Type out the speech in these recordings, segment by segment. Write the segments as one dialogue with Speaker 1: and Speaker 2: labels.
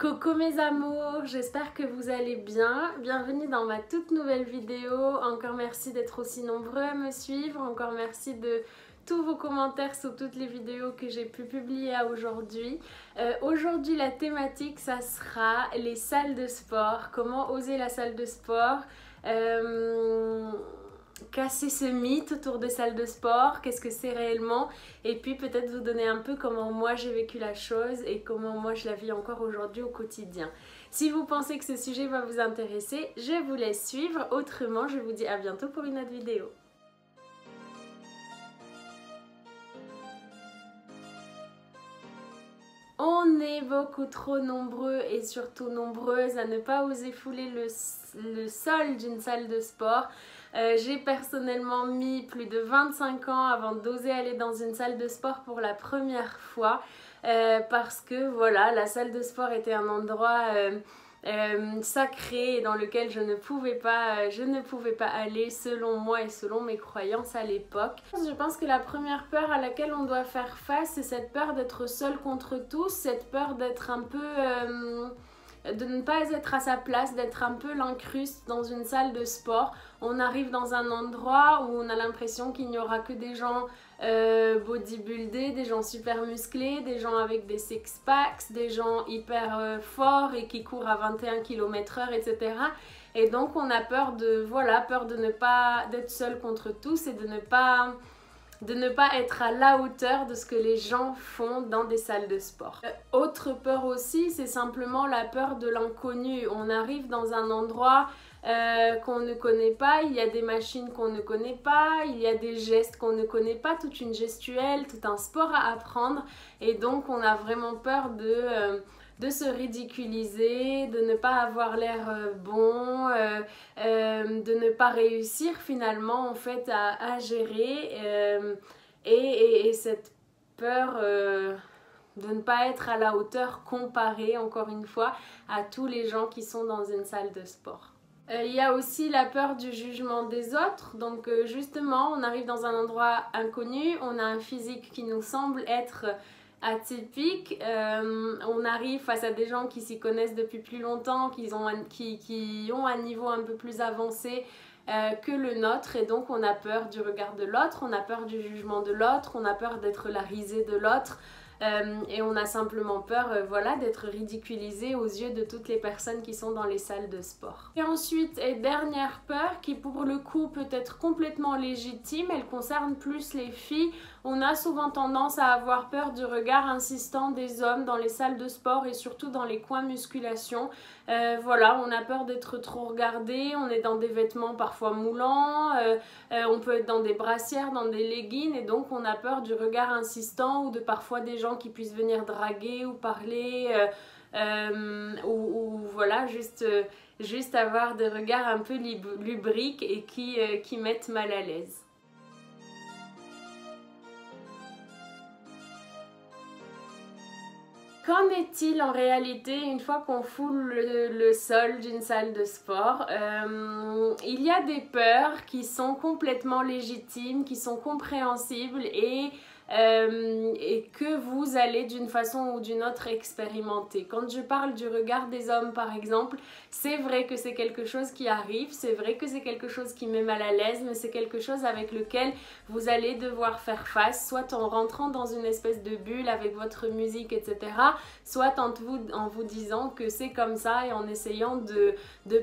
Speaker 1: Coucou mes amours, j'espère que vous allez bien. Bienvenue dans ma toute nouvelle vidéo. Encore merci d'être aussi nombreux à me suivre. Encore merci de tous vos commentaires sur toutes les vidéos que j'ai pu publier aujourd'hui. Aujourd'hui la thématique ça sera les salles de sport. Comment oser la salle de sport, casser ce mythe autour des salles de sport, qu'est-ce que c'est réellement, et puis peut-être vous donner un peu comment moi j'ai vécu la chose et comment moi je la vis encore aujourd'hui au quotidien. Si vous pensez que ce sujet va vous intéresser, je vous laisse suivre, autrement je vous dis à bientôt pour une autre vidéo. On est beaucoup trop nombreux et surtout nombreuses à ne pas oser fouler le sol d'une salle de sport. J'ai personnellement mis plus de 25 ans avant d'oser aller dans une salle de sport pour la première fois parce que voilà, la salle de sport était un endroit sacré dans lequel je ne pouvais pas aller selon moi et selon mes croyances à l'époque. Je pense que la première peur à laquelle on doit faire face, c'est cette peur d'être seul contre tous, cette peur d'être un peu de ne pas être à sa place, d'être un peu l'incruste dans une salle de sport. On arrive dans un endroit où on a l'impression qu'il n'y aura que des gens bodybuildés, des gens super musclés, des gens avec des six-packs, des gens hyper forts et qui courent à 21 km/h, etc. Et donc on a peur de, voilà, peur de ne pas d'être seul contre tous et de ne pas être à la hauteur de ce que les gens font dans des salles de sport. Autre peur aussi, c'est simplement la peur de l'inconnu. On arrive dans un endroit qu'on ne connaît pas, il y a des machines qu'on ne connaît pas, il y a des gestes qu'on ne connaît pas, toute une gestuelle, tout un sport à apprendre, et donc on a vraiment peur de se ridiculiser, de ne pas avoir l'air bon, de ne pas réussir finalement en fait à gérer et cette peur de ne pas être à la hauteur comparée encore une fois à tous les gens qui sont dans une salle de sport. Il y a aussi la peur du jugement des autres, donc justement on arrive dans un endroit inconnu, on a un physique qui nous semble être atypique, on arrive face à des gens qui s'y connaissent depuis plus longtemps, qui ont un niveau un peu plus avancé que le nôtre, et donc on a peur du regard de l'autre, on a peur du jugement de l'autre, on a peur d'être la risée de l'autre. Et on a simplement peur voilà, d'être ridiculisé aux yeux de toutes les personnes qui sont dans les salles de sport. Et ensuite, dernière peur qui pour le coup peut être complètement légitime, elle concerne plus les filles. On a souvent tendance à avoir peur du regard insistant des hommes dans les salles de sport et surtout dans les coins musculation. Voilà, on a peur d'être trop regardé, on est dans des vêtements parfois moulants, on peut être dans des brassières, dans des leggings, et donc on a peur du regard insistant ou de parfois des gens qui puissent venir draguer ou parler ou voilà, juste avoir des regards un peu lubriques et qui mettent mal à l'aise. Qu'en est-il en réalité une fois qu'on foule le sol d'une salle de sport? Il y a des peurs qui sont complètement légitimes, qui sont compréhensibles et que vous allez d'une façon ou d'une autre expérimenter. Quand je parle du regard des hommes par exemple, c'est vrai que c'est quelque chose qui arrive, c'est vrai que c'est quelque chose qui met mal à l'aise, mais c'est quelque chose avec lequel vous allez devoir faire face, soit en rentrant dans une espèce de bulle avec votre musique, etc., soit en vous disant que c'est comme ça et en essayant de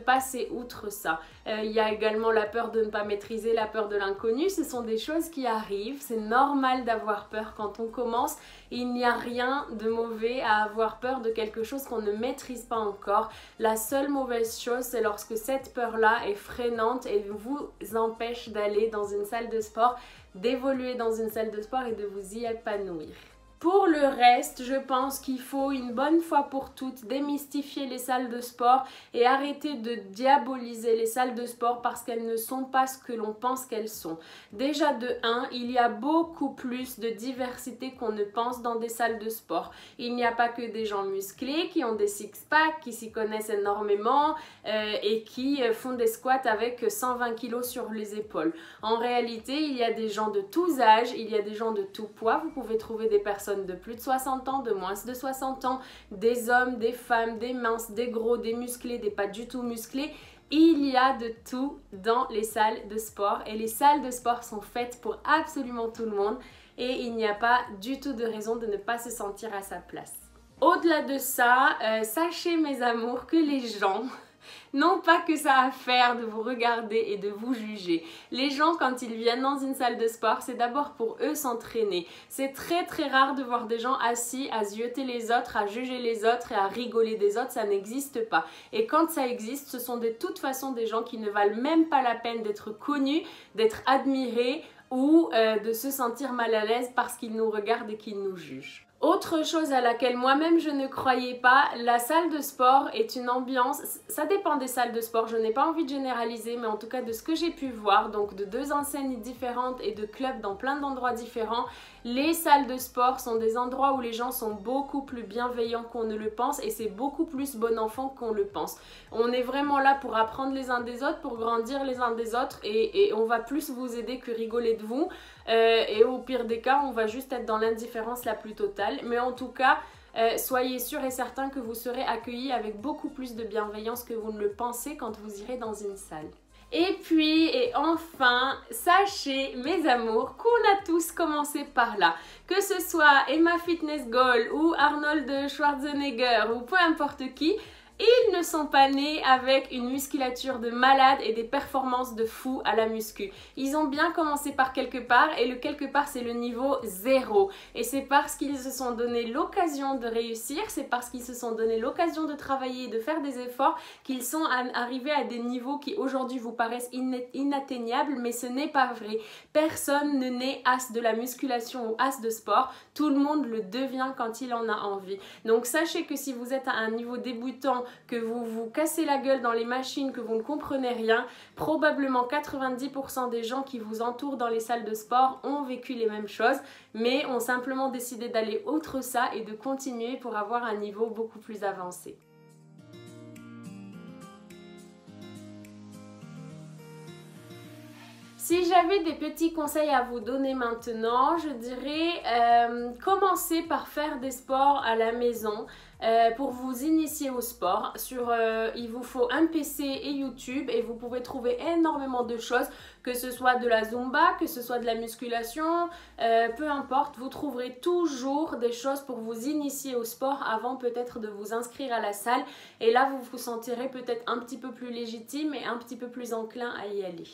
Speaker 1: passer outre ça. Il y a également la peur de ne pas maîtriser, la peur de l'inconnu, ce sont des choses qui arrivent, c'est normal d'avoir peur quand on commence. Il n'y a rien de mauvais à avoir peur de quelque chose qu'on ne maîtrise pas encore. La seule mauvaise chose, c'est lorsque cette peur-là est freinante et vous empêche d'aller dans une salle de sport, d'évoluer dans une salle de sport et de vous y épanouir. Pour le reste, je pense qu'il faut une bonne fois pour toutes démystifier les salles de sport et arrêter de diaboliser les salles de sport parce qu'elles ne sont pas ce que l'on pense qu'elles sont. Déjà de 1, il y a beaucoup plus de diversité qu'on ne pense dans des salles de sport. Il n'y a pas que des gens musclés qui ont des six-packs, qui s'y connaissent énormément et qui font des squats avec 120 kg sur les épaules. En réalité, il y a des gens de tous âges, il y a des gens de tout poids. Vous pouvez trouver des personnes personnes de plus de 60 ans, de moins de 60 ans, des hommes, des femmes, des minces, des gros, des musclés, des pas du tout musclés. Il y a de tout dans les salles de sport et les salles de sport sont faites pour absolument tout le monde et il n'y a pas du tout de raison de ne pas se sentir à sa place. Au-delà de ça, sachez mes amours que les gens n'ont pas que ça à faire de vous regarder et de vous juger. Les gens, quand ils viennent dans une salle de sport, c'est d'abord pour eux s'entraîner. C'est très rare de voir des gens assis à zioter les autres, à juger les autres et à rigoler des autres, ça n'existe pas. Et quand ça existe, ce sont de toute façon des gens qui ne valent même pas la peine d'être connus, d'être admirés ou de se sentir mal à l'aise parce qu'ils nous regardent et qu'ils nous jugent. Autre chose à laquelle moi-même je ne croyais pas, la salle de sport est une ambiance, ça dépend des salles de sport, je n'ai pas envie de généraliser, mais en tout cas de ce que j'ai pu voir, donc de 2 enseignes différentes et de clubs dans plein d'endroits différents, les salles de sport sont des endroits où les gens sont beaucoup plus bienveillants qu'on ne le pense et c'est beaucoup plus bon enfant qu'on le pense. On est vraiment là pour apprendre les uns des autres, pour grandir les uns des autres et on va plus vous aider que rigoler de vous. Et au pire des cas, on va juste être dans l'indifférence la plus totale. Mais en tout cas, soyez sûrs et certains que vous serez accueillis avec beaucoup plus de bienveillance que vous ne le pensez quand vous irez dans une salle. Et puis, et enfin, sachez mes amours qu'on a tous commencé par là. Que ce soit Emma Fitness Goal ou Arnold Schwarzenegger ou peu importe qui, ils ne sont pas nés avec une musculature de malade et des performances de fou à la muscu. Ils ont bien commencé par quelque part et le quelque part c'est le niveau 0. Et c'est parce qu'ils se sont donné l'occasion de réussir, c'est parce qu'ils se sont donné l'occasion de travailler et de faire des efforts qu'ils sont arrivés à des niveaux qui aujourd'hui vous paraissent inatteignables, mais ce n'est pas vrai. Personne ne naît as de la musculation ou as de sport, tout le monde le devient quand il en a envie. Donc sachez que si vous êtes à un niveau débutant, que vous vous cassez la gueule dans les machines, que vous ne comprenez rien, probablement 90% des gens qui vous entourent dans les salles de sport ont vécu les mêmes choses, mais ont simplement décidé d'aller outre ça et de continuer pour avoir un niveau beaucoup plus avancé. Si j'avais des petits conseils à vous donner maintenant, je dirais commencez par faire des sports à la maison. Pour vous initier au sport, il vous faut un PC et YouTube et vous pouvez trouver énormément de choses, que ce soit de la Zumba, que ce soit de la musculation, peu importe, vous trouverez toujours des choses pour vous initier au sport avant peut-être de vous inscrire à la salle et là vous vous sentirez peut-être un petit peu plus légitime et un petit peu plus enclin à y aller.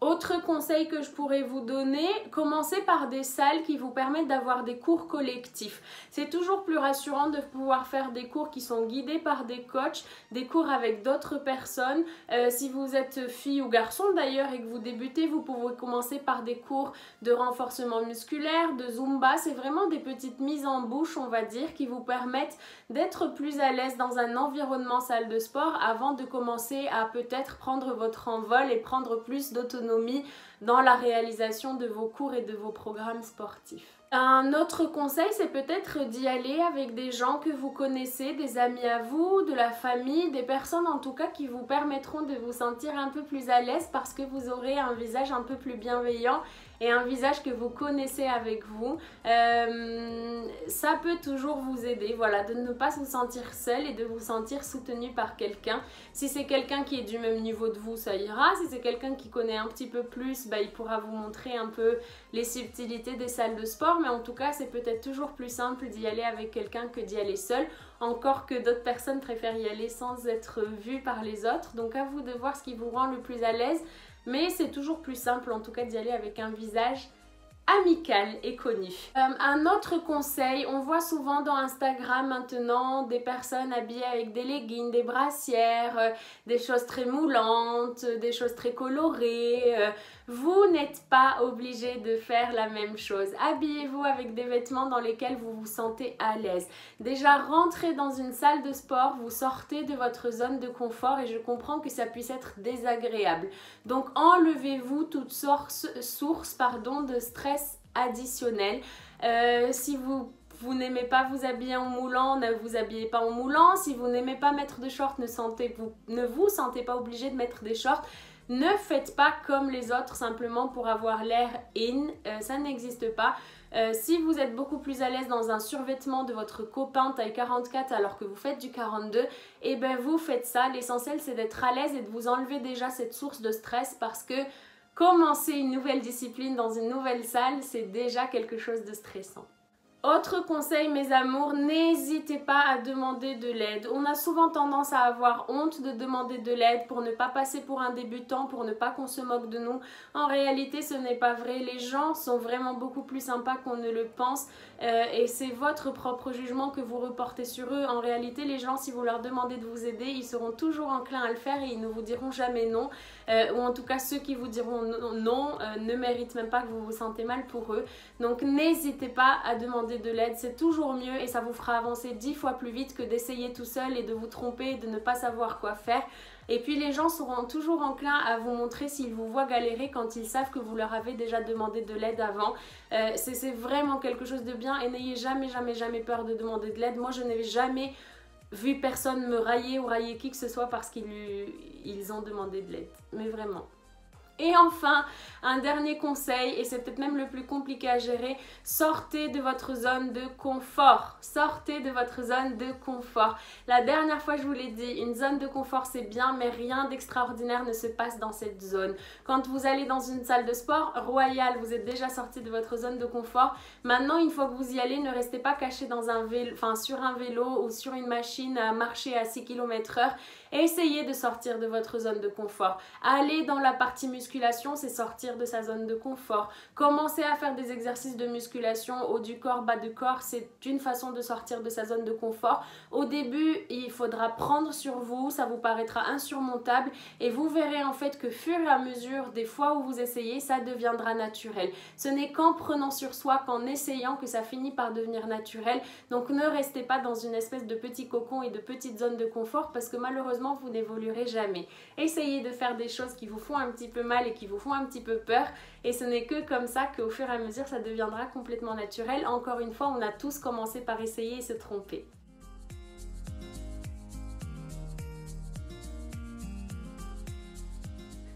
Speaker 1: Autre conseil que je pourrais vous donner, commencez par des salles qui vous permettent d'avoir des cours collectifs. C'est toujours plus rassurant de pouvoir faire des cours qui sont guidés par des coachs, des cours avec d'autres personnes. Si vous êtes fille ou garçon d'ailleurs et que vous débutez, vous pouvez commencer par des cours de renforcement musculaire, de Zumba. C'est vraiment des petites mises en bouche, on va dire, qui vous permettent d'être plus à l'aise dans un environnement salle de sport avant de commencer à peut-être prendre votre envol et prendre plus d'autonomie dans la réalisation de vos cours et de vos programmes sportifs. Un autre conseil, c'est peut-être d'y aller avec des gens que vous connaissez, des amis à vous, de la famille, des personnes en tout cas qui vous permettront de vous sentir un peu plus à l'aise parce que vous aurez un visage un peu plus bienveillant et un visage que vous connaissez avec vous. Ça peut toujours vous aider, voilà, de ne pas vous sentir seul et de vous sentir soutenu par quelqu'un. Si c'est quelqu'un qui est du même niveau de vous, ça ira. Si c'est quelqu'un qui connaît un petit peu plus, il pourra vous montrer un peu les subtilités des salles de sport. Mais en tout cas, c'est peut-être toujours plus simple d'y aller avec quelqu'un que d'y aller seul. Encore que d'autres personnes préfèrent y aller sans être vues par les autres. Donc à vous de voir ce qui vous rend le plus à l'aise. Mais c'est toujours plus simple en tout cas d'y aller avec un visage amical et connu. Un autre conseil, on voit souvent dans Instagram maintenant des personnes habillées avec des leggings, des brassières, des choses très moulantes, des choses très colorées. Vous n'êtes pas obligé de faire la même chose. Habillez-vous avec des vêtements dans lesquels vous vous sentez à l'aise. Déjà, rentrez dans une salle de sport, vous sortez de votre zone de confort et je comprends que ça puisse être désagréable. Donc, enlevez-vous toute source de stress additionnel. Si vous n'aimez pas vous habiller en moulant, ne vous habillez pas en moulant. Si vous n'aimez pas mettre de shorts, ne vous sentez pas obligé de mettre des shorts. Ne faites pas comme les autres simplement pour avoir l'air in, ça n'existe pas. Si vous êtes beaucoup plus à l'aise dans un survêtement de votre copain taille 44 alors que vous faites du 42, et ben vous faites ça. L'essentiel c'est d'être à l'aise et de vous enlever déjà cette source de stress parce que commencer une nouvelle discipline dans une nouvelle salle, c'est déjà quelque chose de stressant. Autre conseil mes amours, n'hésitez pas à demander de l'aide. On a souvent tendance à avoir honte de demander de l'aide pour ne pas passer pour un débutant, pour ne pas qu'on se moque de nous. En réalité ce n'est pas vrai, les gens sont vraiment beaucoup plus sympas qu'on ne le pense et c'est votre propre jugement que vous reportez sur eux. En réalité les gens, si vous leur demandez de vous aider, ils seront toujours enclins à le faire et ils ne vous diront jamais non. Ou en tout cas ceux qui vous diront non ne méritent même pas que vous vous sentez mal pour eux. Donc n'hésitez pas à demander de l'aide, c'est toujours mieux et ça vous fera avancer 10 fois plus vite que d'essayer tout seul et de vous tromper et de ne pas savoir quoi faire. Et puis les gens seront toujours enclins à vous montrer s'ils vous voient galérer quand ils savent que vous leur avez déjà demandé de l'aide avant. C'est vraiment quelque chose de bien et n'ayez jamais peur de demander de l'aide. Moi je n'ai jamais vu personne me railler ou railler qui que ce soit parce qu'ils ont demandé de l'aide, mais vraiment. Et enfin, un dernier conseil, et c'est peut-être même le plus compliqué à gérer, sortez de votre zone de confort. Sortez de votre zone de confort. La dernière fois, je vous l'ai dit, une zone de confort c'est bien, mais rien d'extraordinaire ne se passe dans cette zone. Quand vous allez dans une salle de sport royale, vous êtes déjà sorti de votre zone de confort. Maintenant, une fois que vous y allez, ne restez pas caché dans un vélo, sur un vélo ou sur une machine à marcher à 6 km/h. Essayez de sortir de votre zone de confort. Allez dans la partie musculation, c'est sortir de sa zone de confort. Commencez à faire des exercices de musculation, haut du corps, bas du corps, c'est une façon de sortir de sa zone de confort. Au début, il faudra prendre sur vous, ça vous paraîtra insurmontable et vous verrez en fait que fur et à mesure des fois où vous essayez, ça deviendra naturel. Ce n'est qu'en prenant sur soi, qu'en essayant que ça finit par devenir naturel. Donc ne restez pas dans une espèce de petit cocon et de petite zone de confort parce que malheureusement vous n'évoluerez jamais. Essayez de faire des choses qui vous font un petit peu mal et qui vous font un petit peu peur et ce n'est que comme ça qu'au fur et à mesure ça deviendra complètement naturel. Encore une fois, on a tous commencé par essayer et se tromper.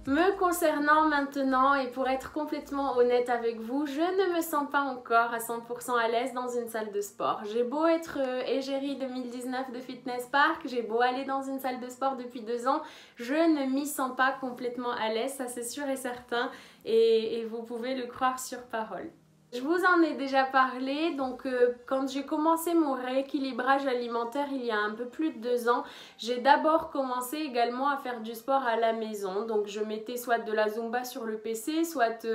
Speaker 1: Me concernant maintenant et pour être complètement honnête avec vous, je ne me sens pas encore à 100% à l'aise dans une salle de sport. J'ai beau être égérie 2019 de Fitness Park, j'ai beau aller dans une salle de sport depuis 2 ans, je ne m'y sens pas complètement à l'aise, ça c'est sûr et certain et vous pouvez le croire sur parole. Je vous en ai déjà parlé, donc quand j'ai commencé mon rééquilibrage alimentaire il y a un peu plus de 2 ans, j'ai d'abord commencé également à faire du sport à la maison. Donc je mettais soit de la Zumba sur le PC, soit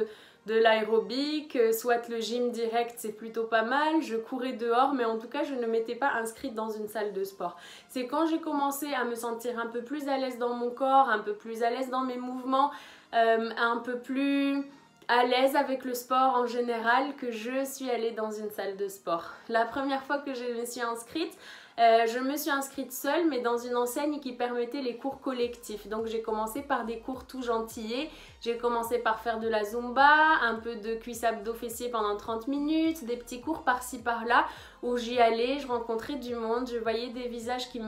Speaker 1: de l'aérobic, soit le gym direct, c'est plutôt pas mal. Je courais dehors, mais en tout cas je ne m'étais pas inscrite dans une salle de sport. C'est quand j'ai commencé à me sentir un peu plus à l'aise dans mon corps, un peu plus à l'aise dans mes mouvements, un peu plus à l'aise avec le sport en général que je suis allée dans une salle de sport. La première fois que je me suis inscrite seule mais dans une enseigne qui permettait les cours collectifs. Donc j'ai commencé par des cours tout gentillés. J'ai commencé par faire de la Zumba, un peu de cuisse abdos fessiers pendant 30 minutes, des petits cours par-ci par-là où j'y allais, je rencontrais du monde, je voyais des visages qui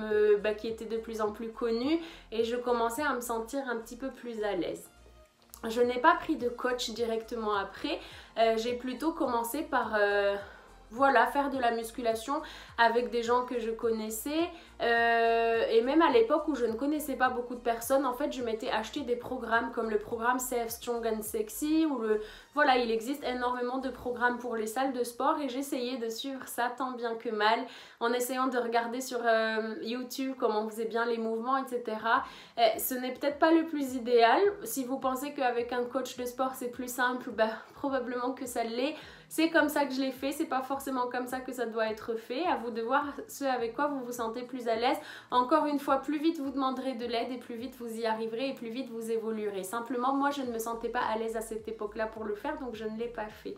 Speaker 1: étaient de plus en plus connus et je commençais à me sentir un petit peu plus à l'aise. Je n'ai pas pris de coach directement après, j'ai plutôt commencé par faire de la musculation avec des gens que je connaissais et même à l'époque où je ne connaissais pas beaucoup de personnes, en fait je m'étais acheté des programmes comme le programme Safe, Strong and Sexy ou il existe énormément de programmes pour les salles de sport et j'essayais de suivre ça tant bien que mal en essayant de regarder sur YouTube comment on faisait bien les mouvements, etc. Ce n'est peut-être pas le plus idéal. Si vous pensez qu'avec un coach de sport c'est plus simple, probablement que ça l'est. C'est comme ça que je l'ai fait, c'est pas forcément comme ça que ça doit être fait. À vous de voir ce avec quoi vous vous sentez plus à l'aise. Encore une fois, plus vite vous demanderez de l'aide et plus vite vous y arriverez et plus vite vous évoluerez. Simplement, moi je ne me sentais pas à l'aise à cette époque-là pour le faire, donc je ne l'ai pas fait.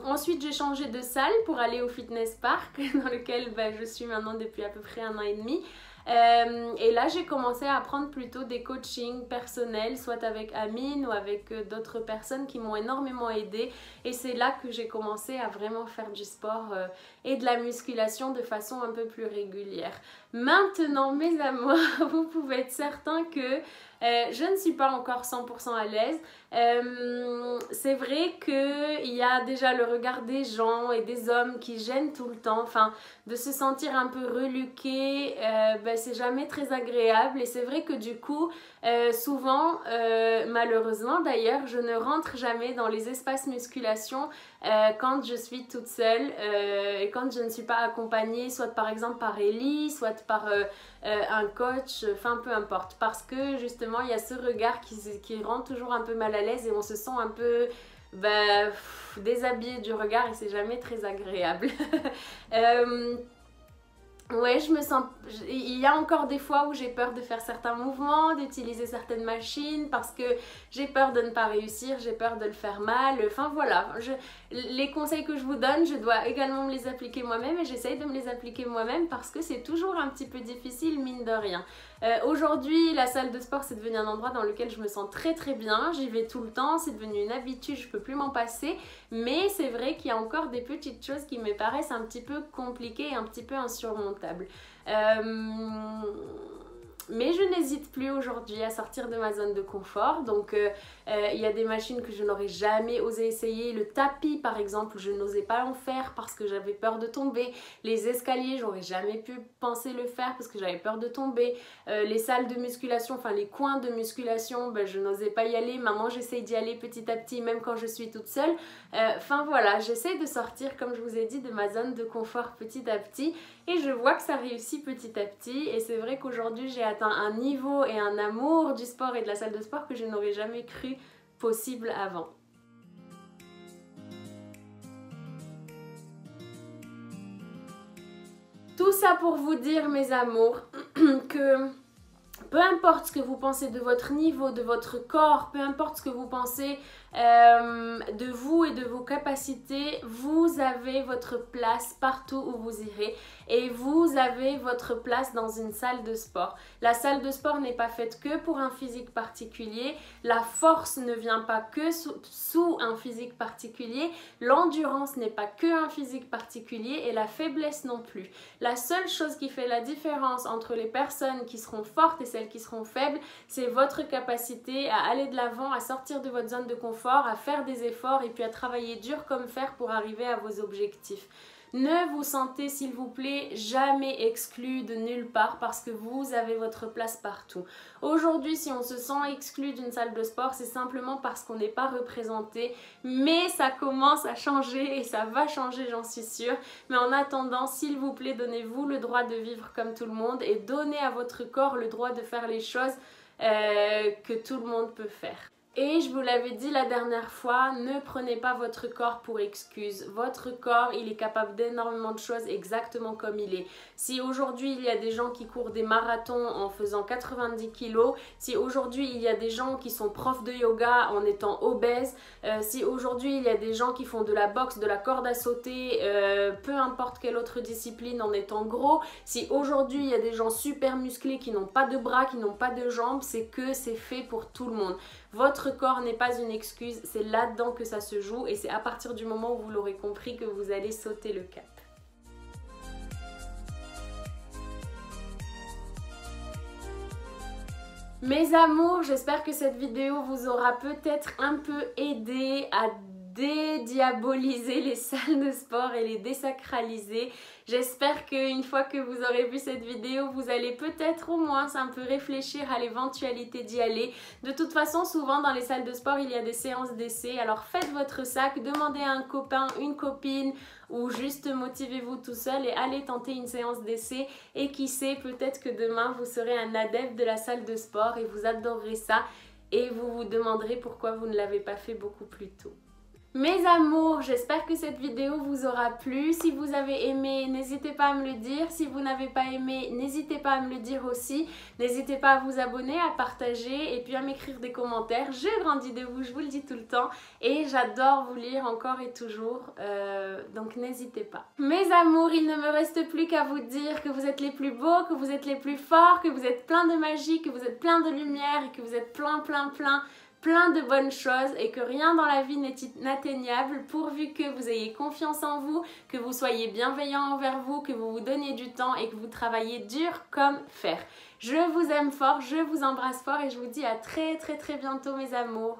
Speaker 1: Ensuite j'ai changé de salle pour aller au Fitness Park dans lequel je suis maintenant depuis à peu près 1 an et demi. Et là j'ai commencé à prendre plutôt des coachings personnels, soit avec Amine ou avec d'autres personnes qui m'ont énormément aidée et c'est là que j'ai commencé à vraiment faire du sport et de la musculation de façon un peu plus régulière. Maintenant mes amours, vous pouvez être certains que je ne suis pas encore 100% à l'aise. C'est vrai qu'il y a déjà le regard des gens et des hommes qui gênent tout le temps, enfin de se sentir un peu reluqué, c'est jamais très agréable et c'est vrai que du coup souvent, malheureusement d'ailleurs, je ne rentre jamais dans les espaces musculation quand je suis toute seule et quand je ne suis pas accompagnée soit par exemple par Ellie, soit par un coach, enfin peu importe, parce que justement il y a ce regard qui rend toujours un peu mal à l'aise et on se sent un peu déshabillé du regard et c'est jamais très agréable. Ouais, je me sens... Il y a encore des fois où j'ai peur de faire certains mouvements, d'utiliser certaines machines parce que j'ai peur de ne pas réussir, j'ai peur de le faire mal. Enfin voilà, les conseils que je vous donne, je dois également me les appliquer moi-même et j'essaye de me les appliquer moi-même parce que c'est toujours un petit peu difficile, mine de rien. Aujourd'hui, la salle de sport, c'est devenu un endroit dans lequel je me sens très très bien. J'y vais tout le temps, c'est devenu une habitude, je peux plus m'en passer. Mais c'est vrai qu'il y a encore des petites choses qui me paraissent un petit peu compliquées et un petit peu insurmontables. Mais je n'hésite plus aujourd'hui à sortir de ma zone de confort. Donc il y a des machines que je n'aurais jamais osé essayer. Le tapis par exemple, je n'osais pas en faire parce que j'avais peur de tomber. Les escaliers, j'aurais jamais pu penser le faire parce que j'avais peur de tomber. Les salles de musculation, enfin les coins de musculation, je n'osais pas y aller. Maintenant j'essaye d'y aller petit à petit même quand je suis toute seule. Enfin voilà, j'essaie de sortir comme je vous ai dit de ma zone de confort petit à petit. Et je vois que ça réussit petit à petit et c'est vrai qu'aujourd'hui j'ai atteint un niveau et un amour du sport et de la salle de sport que je n'aurais jamais cru possible avant. Tout ça pour vous dire mes amours que peu importe ce que vous pensez de votre niveau, de votre corps, peu importe ce que vous pensez de vous et de vos capacités, vous avez votre place partout où vous irez et vous avez votre place dans une salle de sport. La salle de sport n'est pas faite que pour un physique particulier, la force ne vient pas que sous un physique particulier, l'endurance n'est pas que un physique particulier et la faiblesse non plus. La seule chose qui fait la différence entre les personnes qui seront fortes et celles qui seront faibles, c'est votre capacité à aller de l'avant, à sortir de votre zone de confort, à faire des efforts et puis à travailler dur comme fer pour arriver à vos objectifs. Ne vous sentez s'il vous plaît jamais exclu de nulle part parce que vous avez votre place partout. Aujourd'hui, si on se sent exclu d'une salle de sport, c'est simplement parce qu'on n'est pas représenté, mais ça commence à changer et ça va changer, j'en suis sûre. Mais en attendant, s'il vous plaît, donnez-vous le droit de vivre comme tout le monde et donnez à votre corps le droit de faire les choses que tout le monde peut faire. Et je vous l'avais dit la dernière fois, ne prenez pas votre corps pour excuse. Votre corps, il est capable d'énormément de choses exactement comme il est. Si aujourd'hui, il y a des gens qui courent des marathons en faisant 90 kilos, si aujourd'hui, il y a des gens qui sont profs de yoga en étant obèses, si aujourd'hui, il y a des gens qui font de la boxe, de la corde à sauter, peu importe quelle autre discipline en étant gros, si aujourd'hui, il y a des gens super musclés qui n'ont pas de bras, qui n'ont pas de jambes, c'est que c'est fait pour tout le monde. Votre corps n'est pas une excuse, c'est là-dedans que ça se joue et c'est à partir du moment où vous l'aurez compris que vous allez sauter le cap. Mes amours, j'espère que cette vidéo vous aura peut-être un peu aidé à dédiaboliser les salles de sport et les désacraliser. J'espère qu'une fois que vous aurez vu cette vidéo, vous allez peut-être au moins un peu réfléchir à l'éventualité d'y aller. De toute façon, souvent dans les salles de sport, il y a des séances d'essai. Alors faites votre sac, demandez à un copain, une copine ou juste motivez-vous tout seul et allez tenter une séance d'essai. Et qui sait, peut-être que demain, vous serez un adepte de la salle de sport et vous adorerez ça. Et vous vous demanderez pourquoi vous ne l'avez pas fait beaucoup plus tôt. Mes amours, j'espère que cette vidéo vous aura plu. Si vous avez aimé, n'hésitez pas à me le dire. Si vous n'avez pas aimé, n'hésitez pas à me le dire aussi. N'hésitez pas à vous abonner, à partager et puis à m'écrire des commentaires. Je grandis de vous, je vous le dis tout le temps. Et j'adore vous lire encore et toujours. Donc n'hésitez pas. Mes amours, il ne me reste plus qu'à vous dire que vous êtes les plus beaux, que vous êtes les plus forts, que vous êtes plein de magie, que vous êtes plein de lumière et que vous êtes plein de bonnes choses et que rien dans la vie n'est inatteignable pourvu que vous ayez confiance en vous, que vous soyez bienveillant envers vous, que vous vous donniez du temps et que vous travaillez dur comme fer. Je vous aime fort, je vous embrasse fort et je vous dis à très bientôt mes amours.